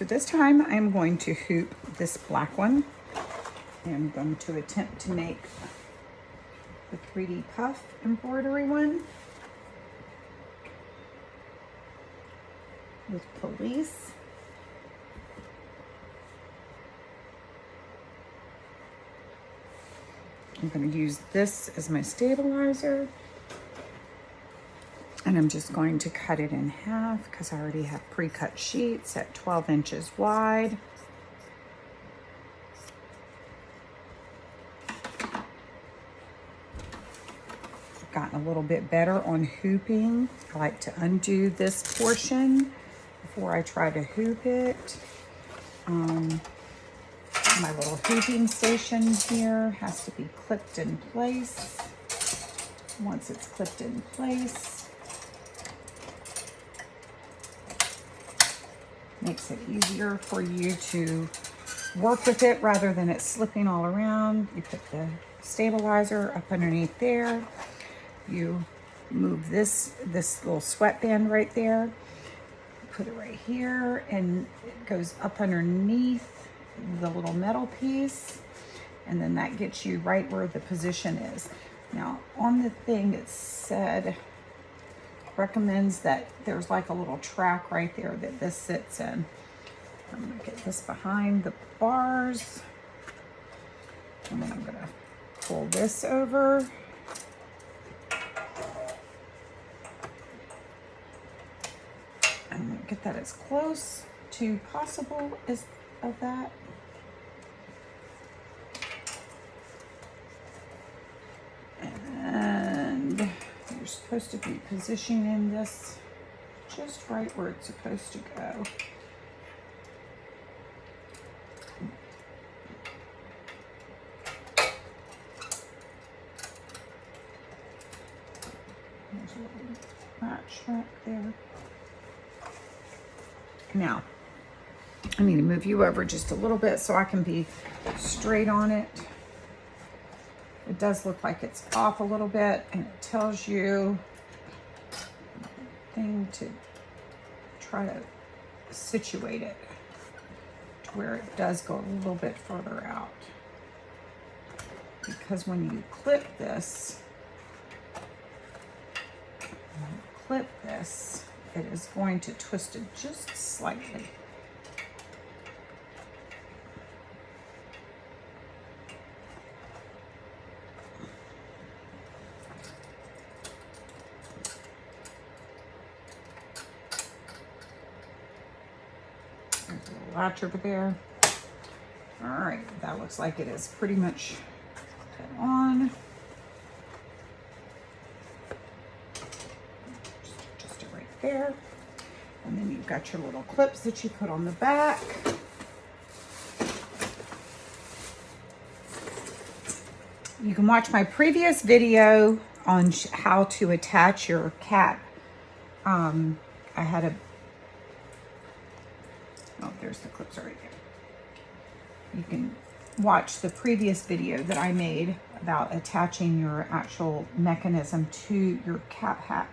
this time I'm going to hoop this black one. I'm going to attempt to make the 3D puff embroidery one with police. I'm going to use this as my stabilizer. And I'm just going to cut it in half because I already have pre-cut sheets at 12 inches wide. I've gotten a little bit better on hooping. I like to undo this portion before I try to hoop it. My little hooping station here has to be clipped in place. Once it's clipped in place, makes it easier for you to work with it rather than it slipping all around. You put the stabilizer up underneath there. You move this little sweatband right there. Put it right here, and it goes up underneath the little metal piece, and then that gets you right where the position is. Now on the thing it said recommends that there's like a little track right there that this sits in. I'm gonna get this behind the bars, and then I'm gonna pull this over. I'm gonna get that as close to possible as of that. And you're supposed to be positioning this just right where it's supposed to go. There's a little match right there. Now, I need to move you over just a little bit so I can be straight on it. It does look like it's off a little bit, and it tells you thing to try to situate it to where it does go a little bit further out. Because when you clip this, it is going to twist it just slightly. There's a little latch over there. All right, that looks like it is pretty much put on. Just right there. And then you've got your little clips that you put on the back. You can watch my previous video on how to attach your cap. I had oh, there's the clips right there. You can watch the previous video that I made about attaching your actual mechanism to your cap hat,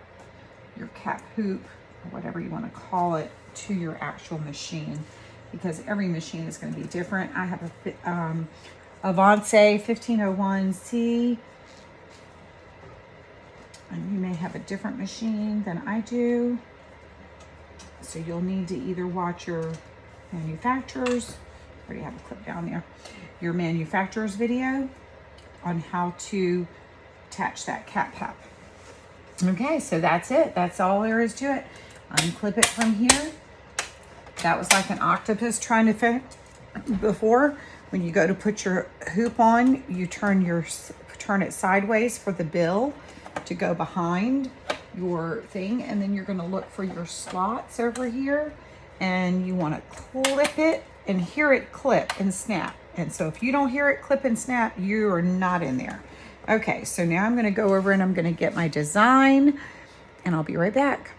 your cap hoop, or whatever you want to call it, to your actual machine, because every machine is going to be different. I have a Avance 1501C, and you may have a different machine than I do. So you'll need to either watch your manufacturer's, I already have a clip down there, your manufacturer's video on how to attach that cap hat. Okay, so that's it. That's all there is to it. Unclip it from here. That was like an octopus trying to fit before. When you go to put your hoop on, you turn it sideways for the bill to go behind your thing, and then you're going to look for your slots over here, and you want to clip it and hear it clip and snap. And so if you don't hear it clip and snap, you are not in there. Okay, so now I'm going to go over and I'm going to get my design, and I'll be right back.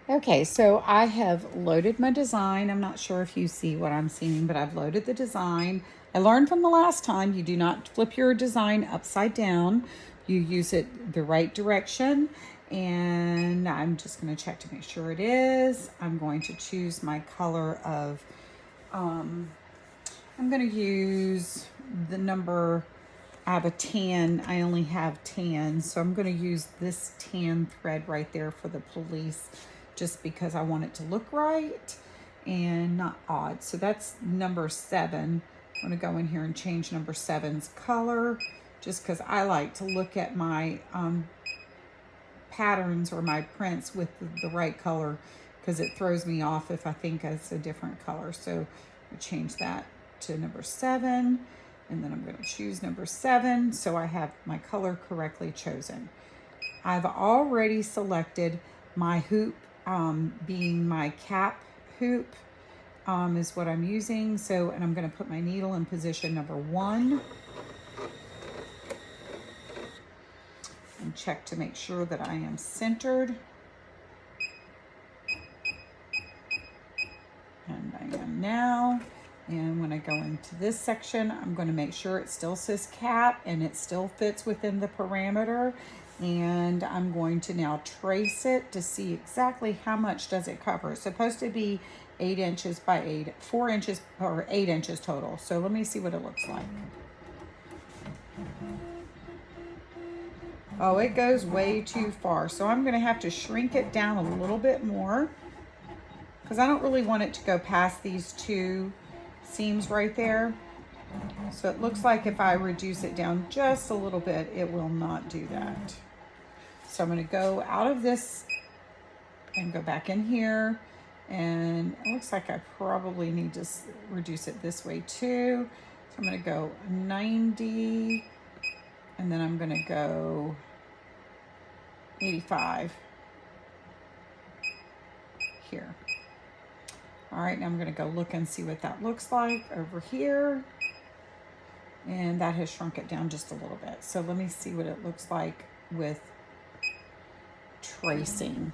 Okay, so I have loaded my design. I'm not sure if you see what I'm seeing, but I've loaded the design. I learned from the last time, you do not flip your design upside down. You use it the right direction, And I'm just going to check to make sure it is. I'm going to choose my color of, I'm going to use the number, I have a tan, I only have tan, so I'm going to use this tan thread right there for the police, just because I want it to look right and not odd. So that's number 7. I'm going to go in here and change number 7's color, just because I like to look at my patterns or my prints with the right color, because it throws me off if I think it's a different color. So I change that to number 7, and then I'm going to choose number 7 so I have my color correctly chosen. I've already selected my hoop, being my cap hoop, is what I'm using. So, and I'm going to put my needle in position number 1 and check to make sure that I am centered. And I am now. And when I go into this section, I'm going to make sure it still says cap and it still fits within the parameter. And I'm going to now trace it to see exactly how much does it cover. It's supposed to be 8 inches by 8, 4 inches or 8 inches total. So let me see what it looks like. Oh, it goes way too far. So I'm going to have to shrink it down a little bit more, because I don't really want it to go past these 2 seams right there. So it looks like if I reduce it down just a little bit, it will not do that. So I'm going to go out of this and go back in here. And it looks like I probably need to reduce it this way too. So I'm going to go 90, and then I'm going to go 85 here. All right, now I'm going to go look and see what that looks like over here. And that has shrunk it down just a little bit. So let me see what it looks like with tracing.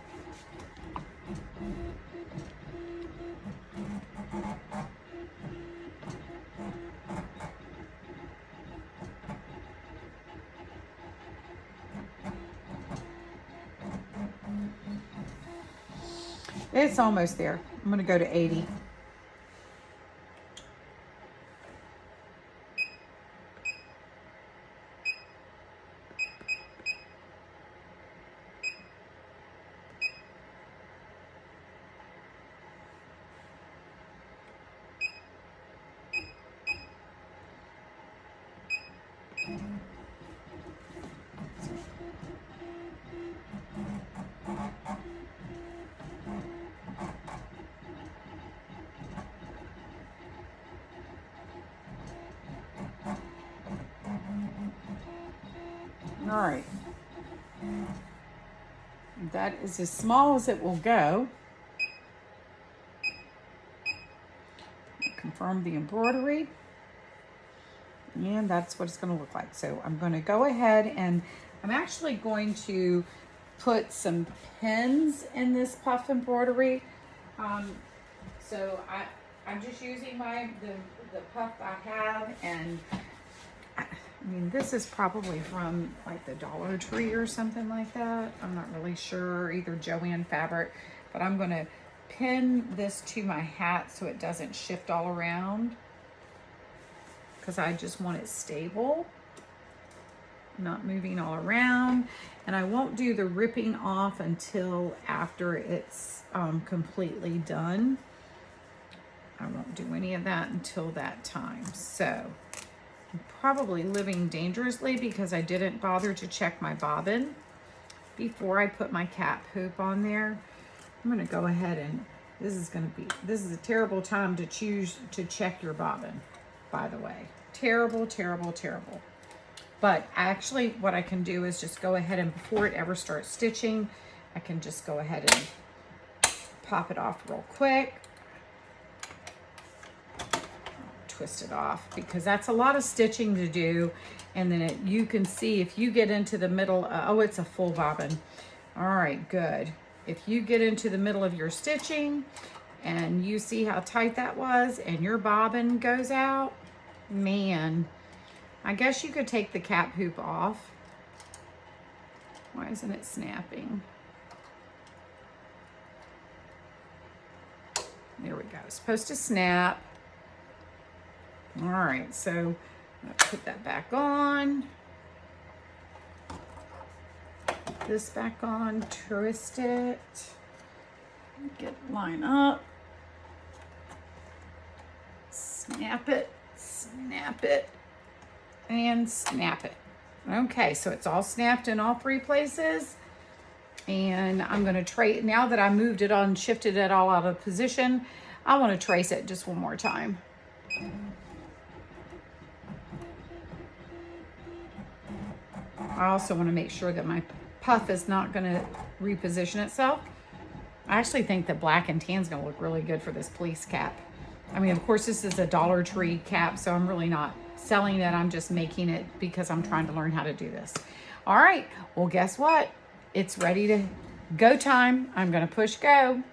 It's almost there. I'm going to go to 80. All right. That is as small as it will go. Confirm the embroidery. And that's what it's going to look like. So I'm going to go ahead and I'm actually going to put some pins in this puff embroidery. So I'm just using the puff I have, and I mean, this is probably from like the Dollar Tree or something like that. I'm not really sure, either Joann Fabric, but I'm going to pin this to my hat so it doesn't shift all around, because I just want it stable, not moving all around. And I won't do the ripping off until after it's completely done. I won't do any of that until that time. So I'm probably living dangerously because I didn't bother to check my bobbin before I put my cap hoop on there. I'm going to go ahead and this is a terrible time to choose to check your bobbin, by the way. Terrible, terrible, terrible. But actually what I can do is just go ahead and before it ever starts stitching, I can just go ahead and pop it off real quick. Twist it off because that's a lot of stitching to do. And then you can see if you get into the middle, oh, it's a full bobbin. All right, good. If you get into the middle of your stitching and you see how tight that was and your bobbin goes out, man, I guess you could take the cap hoop off. Why isn't it snapping? There we go. It's supposed to snap. All right, so I'm gonna put that back on. Put this back on, twist it. Get line up. Snap it, and snap it. Okay, so it's all snapped in all three places. And I'm gonna trace, now that I moved it on, shifted it all out of position, I wanna trace it just one more time. I also wanna make sure that my puff is not gonna reposition itself. I actually think that black and tan is gonna look really good for this police cap. I mean, of course, this is a Dollar Tree cap, so I'm really not selling it. I'm just making it because I'm trying to learn how to do this. All right, well, guess what? It's ready to go time. I'm gonna push go.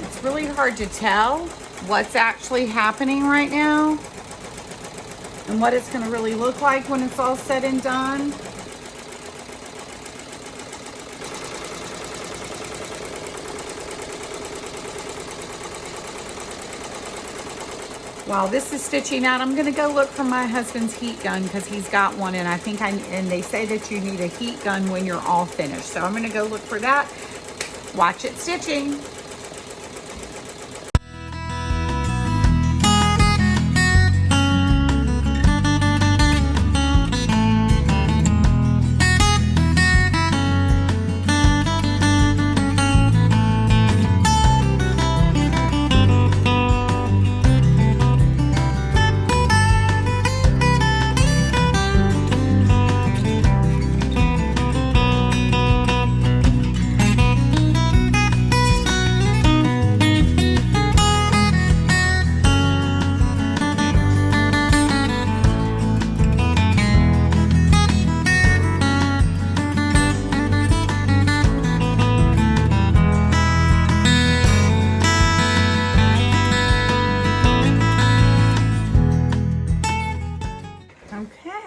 It's really hard to tell what's actually happening right now and what it's going to really look like when it's all said and done. While this is stitching out, I'm going to go look for my husband's heat gun because he's got one, and and they say that you need a heat gun when you're all finished. So I'm going to go look for that. Watch it stitching.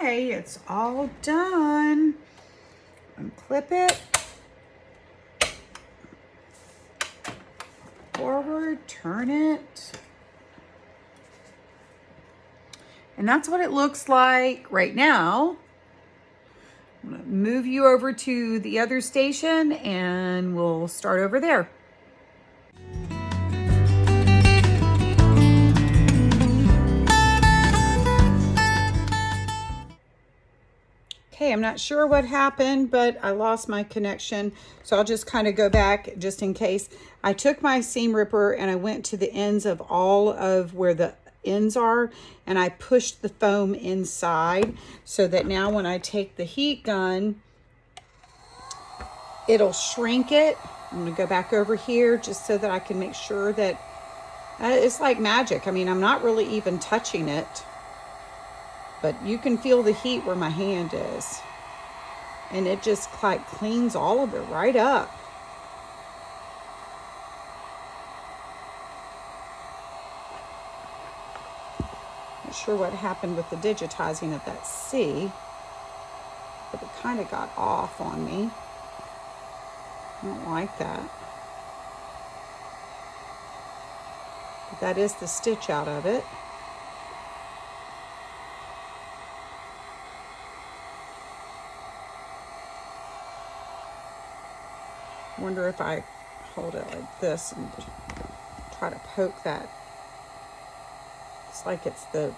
Okay, it's all done. Unclip it. Forward, turn it. And that's what it looks like right now. I'm gonna move you over to the other station and we'll start over there. Okay, I'm not sure what happened, but I lost my connection. So I'll just kind of go back just in case. I took my seam ripper and I went to the ends of all of where the ends are, and I pushed the foam inside so that now when I take the heat gun, it'll shrink it. I'm gonna go back over here just so that I can make sure that it's like magic. I mean, I'm not really even touching it, but you can feel the heat where my hand is. And it just like cleans all of it right up. Not sure what happened with the digitizing of that C, but it kind of got off on me. I don't like that. But that is the stitch out of it. I wonder if I hold it like this and try to poke that. It's like it's the,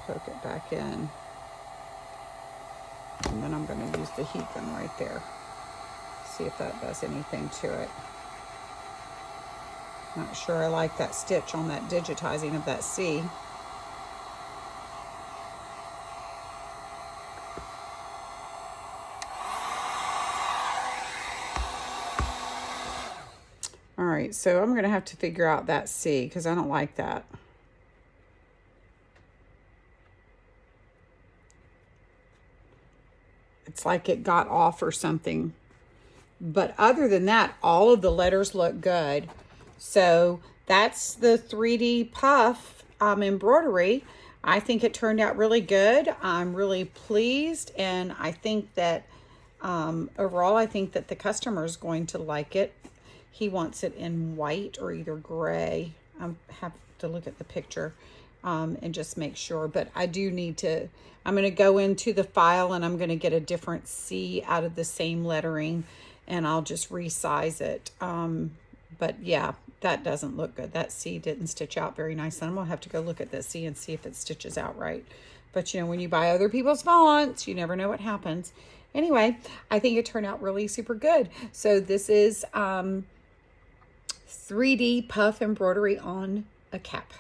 poke it back in. And then I'm going to use the heat gun right there. See if that does anything to it. Not sure I like that stitch on that digitizing of that C. All right, so I'm gonna have to figure out that C because I don't like that. It's like it got off or something. But other than that, all of the letters look good. So that's the 3D puff embroidery. I think it turned out really good. I'm really pleased, and I think that overall, I think that the customer is going to like it. He wants it in white or either gray. I have to look at the picture and just make sure. But I do need to, I'm going to go into the file and I'm going to get a different C out of the same lettering, and I'll just resize it. But yeah, that doesn't look good. That C didn't stitch out very nice. I'm going to have to go look at this C and see if it stitches out right. But you know, when you buy other people's fonts, you never know what happens. Anyway, I think it turned out really super good. So this is 3D puff embroidery on a cap.